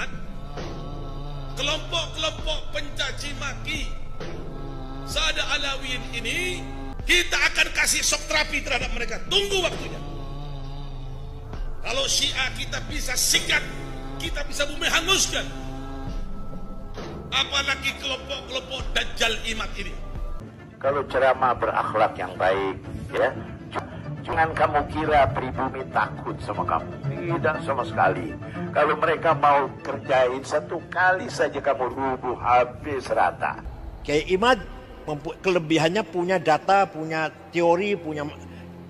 imat, kelompok-kelompok pencaci maki Sada Alawiyin ini, kita akan kasih shock terapi terhadap mereka. Tunggu waktunya. Kalau Syiah kita bisa sikat, kita bisa bumi hanguskan, apalagi kelompok-kelompok Dajjal imat ini. Kalau ceramah berakhlak yang baik, ya, jangan kamu kira pribumi takut sama kamu. Tidak sama sekali. Kalau mereka mau kerjain satu kali saja kamu rubuh habis rata. Kiai Imad kelebihannya punya data, punya teori, punya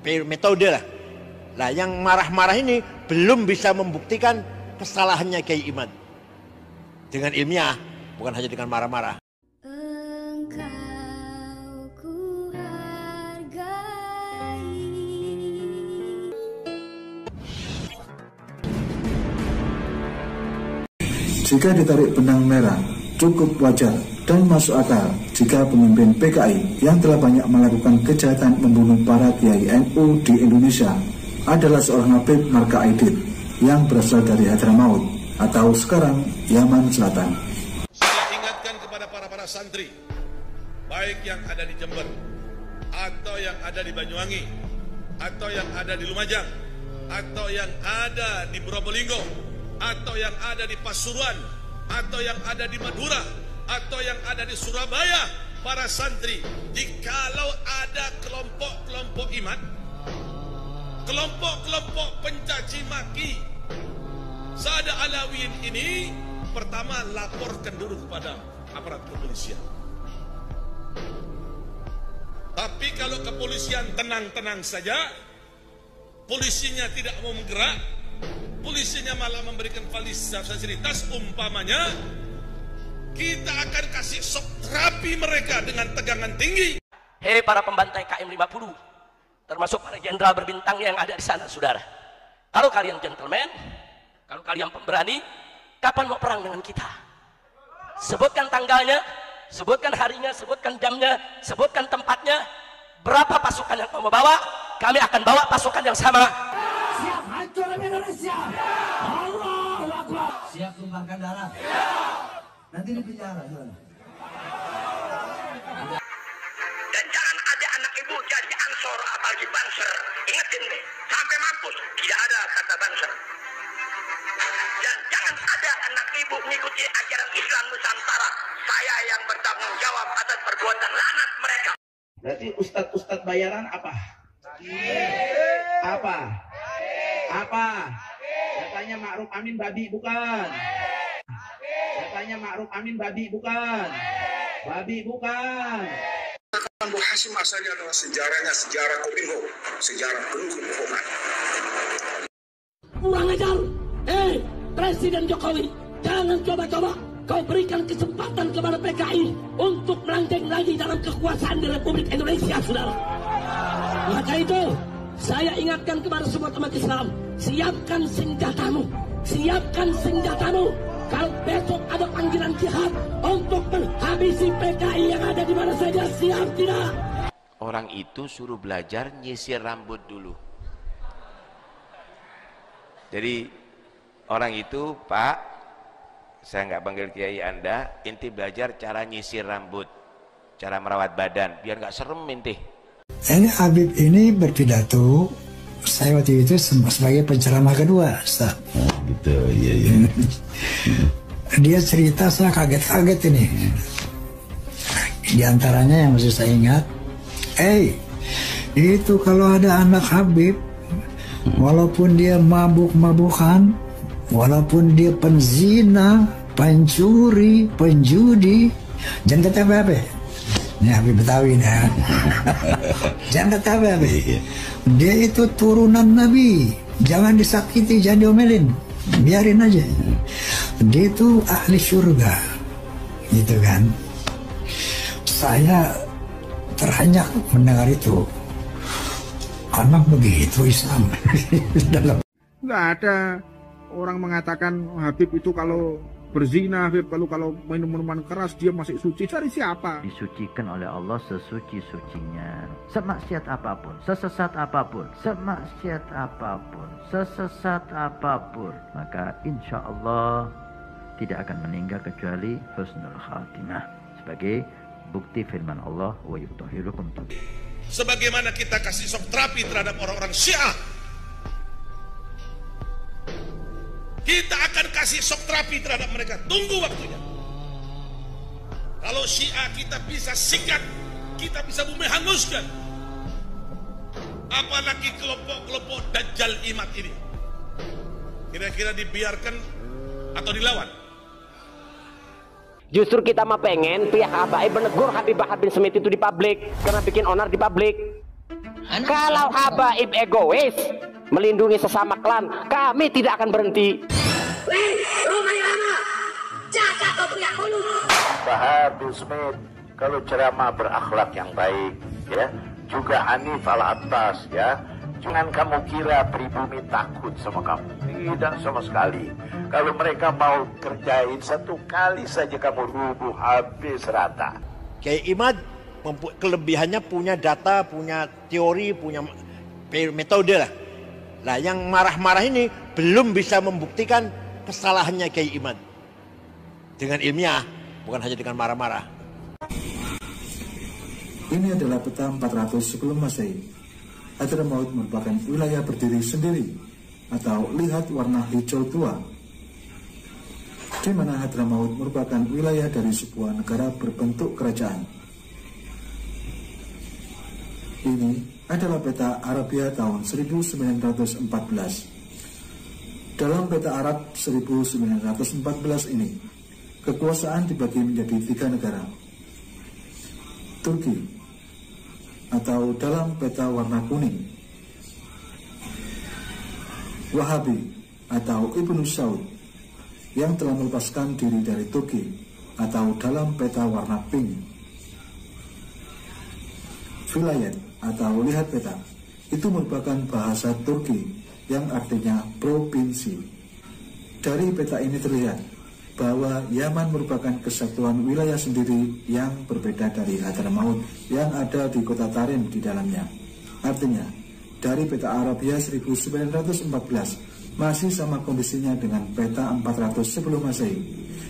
metode lah. Nah, yang marah-marah ini belum bisa membuktikan kesalahannya Kiai Imad dengan ilmiah, bukan hanya dengan marah-marah. Jika ditarik benang merah, cukup wajar dan masuk akal jika pemimpin PKI yang telah banyak melakukan kejahatan membunuh para kiai NU di Indonesia adalah seorang Habib Marka Aidit yang berasal dari Hadramaut atau sekarang Yaman Selatan. Saya ingatkan kepada para santri, baik yang ada di Jember, atau yang ada di Banyuwangi, atau yang ada di Lumajang, atau yang ada di Probolinggo, atau yang ada di Pasuruan, atau yang ada di Madura, atau yang ada di Surabaya, para santri, jikalau ada kelompok-kelompok iman, kelompok-kelompok pencaci maki Sada Alawiyin ini, pertama laporkan dulu kepada aparat kepolisian. Tapi kalau kepolisian tenang-tenang saja, polisinya tidak mau bergerak, polisinya malah memberikan fasilitas, umpamanya kita akan kasih shock terapi mereka dengan tegangan tinggi. Hei para pembantai KM 50, termasuk para jenderal berbintang yang ada di sana, saudara. Kalau kalian gentleman, kalau kalian pemberani, kapan mau perang dengan kita? Sebutkan tanggalnya, sebutkan harinya, sebutkan jamnya, sebutkan tempatnya. Berapa pasukan yang mau bawa? Kami akan bawa pasukan yang sama. Siap hancur Indonesia. Allahu Akbar. Siap tumpahkan darah. Nanti di penjara gimana? Dan jangan ada anak ibu jadi ansor apalagi banser. Ingetin nih, sampai mampus tidak ada kata banser. Dan jangan ada anak ibu mengikuti ajaran Islam Nusantara. Saya yang bertanggung jawab atas perbuatan laknat mereka. Berarti ustadz bayaran apa? Apa? Apa? Katanya Ma'ruf Amin babi bukan? Katanya Ma'ruf Amin babi bukan? Babi bukan? Abu Hasyim Asy'ari adalah sejarahnya sejarah Kominfo, sejarah penuh kebohongan. Kurang ajar. Presiden Jokowi, jangan coba-coba kau berikan kesempatan kepada PKI untuk melanjutkan lagi dalam kekuasaan di Republik Indonesia, saudara. Maka itu, saya ingatkan kepada semua umat Islam, siapkan senjatamu, siapkan senjatamu. Kalau besok ada panggilan jihad untuk menghabisi PKI yang ada di mana saja, siap tidak? Orang itu suruh belajar nyisir rambut dulu. Jadi orang itu, Pak, saya nggak panggil kiai Anda, inti belajar cara nyisir rambut, cara merawat badan, biar nggak serem inti. Ini Habib ini berpidato, saya waktu itu sebagai penceramah kedua, Ustaz. Gitu, iya. Dia cerita, saya kaget-kaget ini. Di antaranya yang masih saya ingat, itu kalau ada anak Habib, walaupun dia mabuk-mabukan, walaupun dia penzina, pencuri, penjudi, jangan kata apa-apa. Ini Habib Betawi nih. Jangan kata apa-apa. Dia itu turunan Nabi. Jangan disakiti, jangan diomelin. Biarin aja. Dia itu ahli surga. Gitu kan. Saya terhanyak mendengar itu. Karena begitu Islam. Nggak ada orang mengatakan Habib itu kalau berzina, Habib kalau minum minuman keras dia masih suci. Dari siapa? Disucikan oleh Allah sesuci-sucinya. Semaksiat apapun, sesesat apapun, semaksiat apapun, sesesat apapun, maka insya Allah tidak akan meninggal kecuali husnul khatimah, sebagai bukti firman Allah, wa yutahhirukum tathira. Sebagaimana kita kasih shock terapi terhadap orang-orang Syiah, kita akan kasih shock terapi terhadap mereka. Tunggu waktunya. Kalau Syiah kita bisa sikat, kita bisa bumi hanguskan, apalagi kelompok-kelompok Dajjal Imad ini. Kira-kira dibiarkan atau dilawan? Justru kita mah pengen pihak Habaib menegur Habib Bahar bin Smith itu di publik karena bikin onar di publik. Kalau Habaib egois melindungi sesama klan, kami tidak akan berhenti. Jaga kau punya mulut. Bahar bin Smith kalau ceramah berakhlak yang baik, ya, juga Hanif Al-Attas, ya. Jangan kamu kira pribumi takut sama kamu. Tidak sama sekali. Kalau mereka mau kerjain satu kali saja kamu rubuh habis rata. Kiai Imad kelebihannya punya data, punya teori, punya metode lah. Nah, yang marah-marah ini belum bisa membuktikan kesalahannya Kiai Imad dengan ilmiah, bukan hanya dengan marah-marah. Ini adalah peta 400 sebelum Masehi. Hadramaut merupakan wilayah berdiri sendiri, atau lihat warna hijau tua, di mana Hadramaut merupakan wilayah dari sebuah negara berbentuk kerajaan. Ini adalah peta Arabia tahun 1914. Dalam peta Arab 1914 ini, kekuasaan dibagi menjadi 3 negara. Turki, atau dalam peta warna kuning, Wahabi atau Ibnu Saud yang telah melepaskan diri dari Turki, atau dalam peta warna pink. Vilayet atau lihat peta itu merupakan bahasa Turki yang artinya provinsi. Dari peta ini terlihat bahwa Yaman merupakan kesatuan wilayah sendiri yang berbeda dari Hadramaut yang ada di kota Tarim di dalamnya. Artinya, dari peta Arabia 1914 masih sama kondisinya dengan peta 400 sebelum Masehi,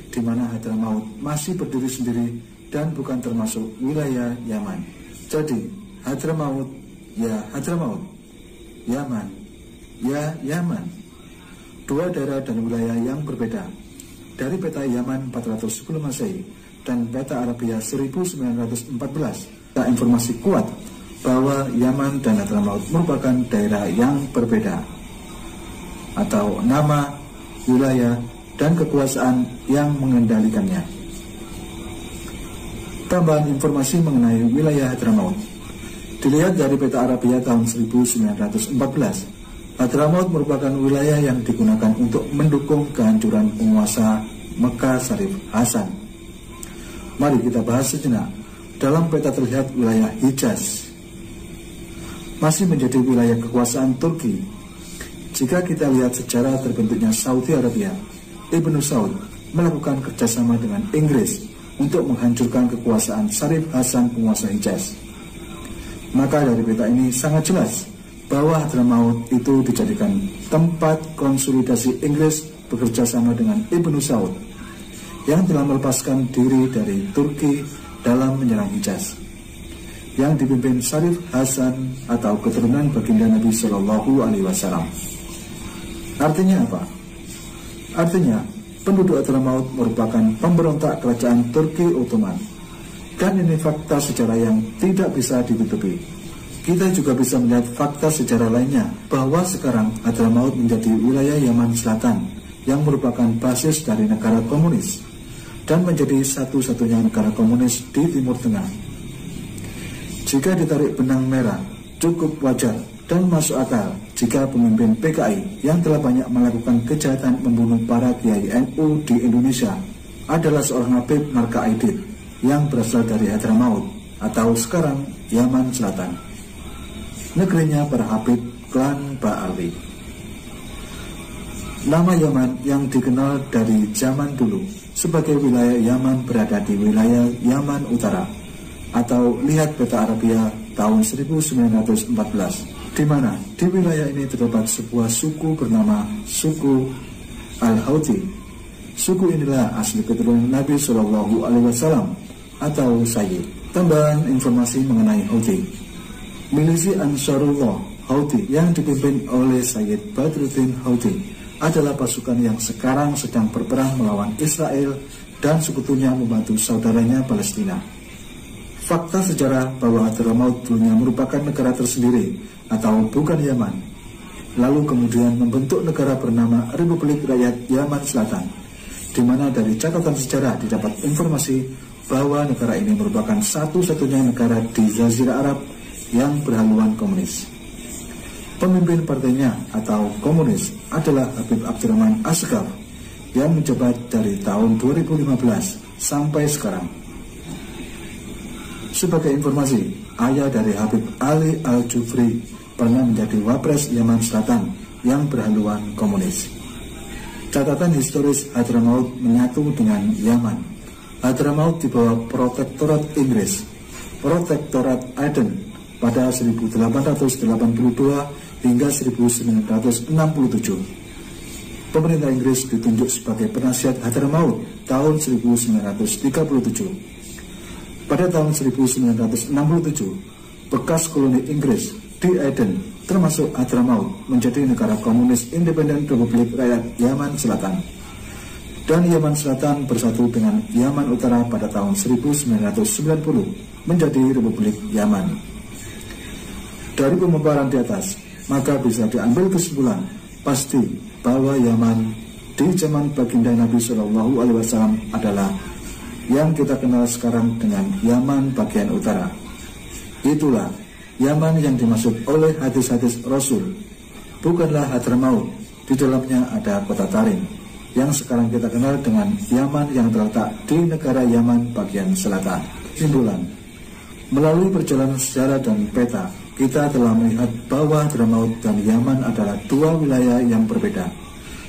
di mana Hadramaut masih berdiri sendiri dan bukan termasuk wilayah Yaman. Jadi, Hadramaut, ya Hadramaut, Yaman, ya Yaman. Dua daerah dan wilayah yang berbeda. Dari peta Yaman 400 sebelum Masehi dan peta Arabia 1914, ada informasi kuat bahwa Yaman dan Hadramaut merupakan daerah yang berbeda, atau nama, wilayah, dan kekuasaan yang mengendalikannya. Tambahan informasi mengenai wilayah Hadramaut. Dilihat dari peta Arabia tahun 1914, Hadramaut merupakan wilayah yang digunakan untuk mendukung kehancuran penguasa Mekah Syarif Hasan. Mari kita bahas sejenak. Dalam peta terlihat wilayah Hijaz masih menjadi wilayah kekuasaan Turki. Jika kita lihat sejarah terbentuknya Saudi Arabia, Ibnu Saud melakukan kerjasama dengan Inggris untuk menghancurkan kekuasaan Syarif Hasan penguasa Hijaz. Maka dari peta ini sangat jelas bahwa Hadramaut itu dijadikan tempat konsolidasi Inggris bekerja sama dengan Ibnu Saud yang telah melepaskan diri dari Turki dalam menyerang Hijaz, yang dipimpin Syarif Hasan atau keturunan baginda Nabi Shallallahu Alaihi Wasallam. Artinya apa? Artinya penduduk Hadramaut merupakan pemberontak kerajaan Turki Ottoman, dan ini fakta sejarah yang tidak bisa ditutupi. Kita juga bisa melihat fakta sejarah lainnya bahwa sekarang Hadramaut menjadi wilayah Yaman Selatan yang merupakan basis dari negara komunis dan menjadi satu-satunya negara komunis di Timur Tengah. Jika ditarik benang merah, cukup wajar dan masuk akal jika pemimpin PKI yang telah banyak melakukan kejahatan membunuh para kiai NU di Indonesia adalah seorang Habib Marka Aidit yang berasal dari Hadramaut atau sekarang Yaman Selatan, negerinya para Habib klan Ba'alwi. Nama Yaman yang dikenal dari zaman dulu sebagai wilayah Yaman berada di wilayah Yaman Utara, atau lihat peta Arabia tahun 1914, di mana di wilayah ini terdapat sebuah suku bernama suku Al-Houthi suku inilah asli keturunan Nabi Shallallahu Alaihi Wasallam atau Sayyid. Tambahan informasi mengenai Houthi. Milisi Ansarullah Houthi yang dipimpin oleh Sayyid Badruddin Houthi adalah pasukan yang sekarang sedang berperang melawan Israel dan sekutunya membantu saudaranya Palestina. Fakta sejarah bahwa Hadramaut dulunya merupakan negara tersendiri atau bukan Yaman, lalu kemudian membentuk negara bernama Republik Rakyat Yaman Selatan, di mana dari catatan sejarah didapat informasi bahwa negara ini merupakan satu-satunya negara di Jazirah Arab yang berhaluan komunis. Pemimpin partainya atau komunis adalah Habib Abdurrahman Asghar yang menjabat dari tahun 2015 sampai sekarang. Sebagai informasi, ayah dari Habib Ali Al-Jufri pernah menjadi wapres Yaman Selatan yang berhaluan komunis. Catatan historis Hadramaut menyatu dengan Yaman. Hadramaut di bawah protektorat Inggris, protektorat Aden pada 1882 hingga 1967. Pemerintah Inggris ditunjuk sebagai penasihat Hadramaut tahun 1937. Pada tahun 1967, bekas koloni Inggris di Aden termasuk Hadramaut menjadi negara komunis independen Republik Rakyat Yaman Selatan. Dan Yaman Selatan bersatu dengan Yaman Utara pada tahun 1990 menjadi Republik Yaman. Dari pemaparan di atas, maka bisa diambil kesimpulan pasti bahwa Yaman di zaman baginda Nabi Shallallahu Alaihi Wasallam adalah yang kita kenal sekarang dengan Yaman bagian utara. Itulah Yaman yang dimaksud oleh hadis-hadis Rasul. Bukanlah Hadramaut, di dalamnya ada kota Tarim yang sekarang kita kenal dengan Yaman yang terletak di negara Yaman bagian selatan. Simpulan, melalui perjalanan sejarah dan peta, kita telah melihat bahwa Hadramaut dan Yaman adalah dua wilayah yang berbeda.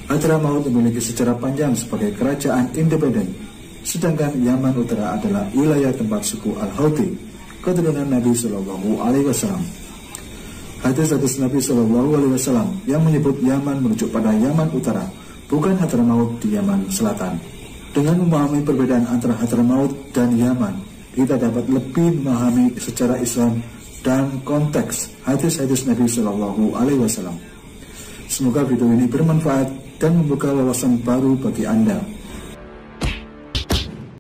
Hadramaut memiliki sejarah panjang sebagai kerajaan independen, sedangkan Yaman Utara adalah wilayah tempat suku Al-Houthi, keturunan Nabi Shallallahu Alaihi Wasallam. Hadis-hadis Nabi Shallallahu Alaihi Wasallam yang menyebut Yaman merujuk pada Yaman Utara, bukan Hadramaut di Yaman Selatan. Dengan memahami perbedaan antara Hadramaut dan Yaman, kita dapat lebih memahami secara Islam dan konteks hadis-hadis Nabi Shallallahu Alaihi Wasallam. Semoga video ini bermanfaat dan membuka wawasan baru bagi Anda.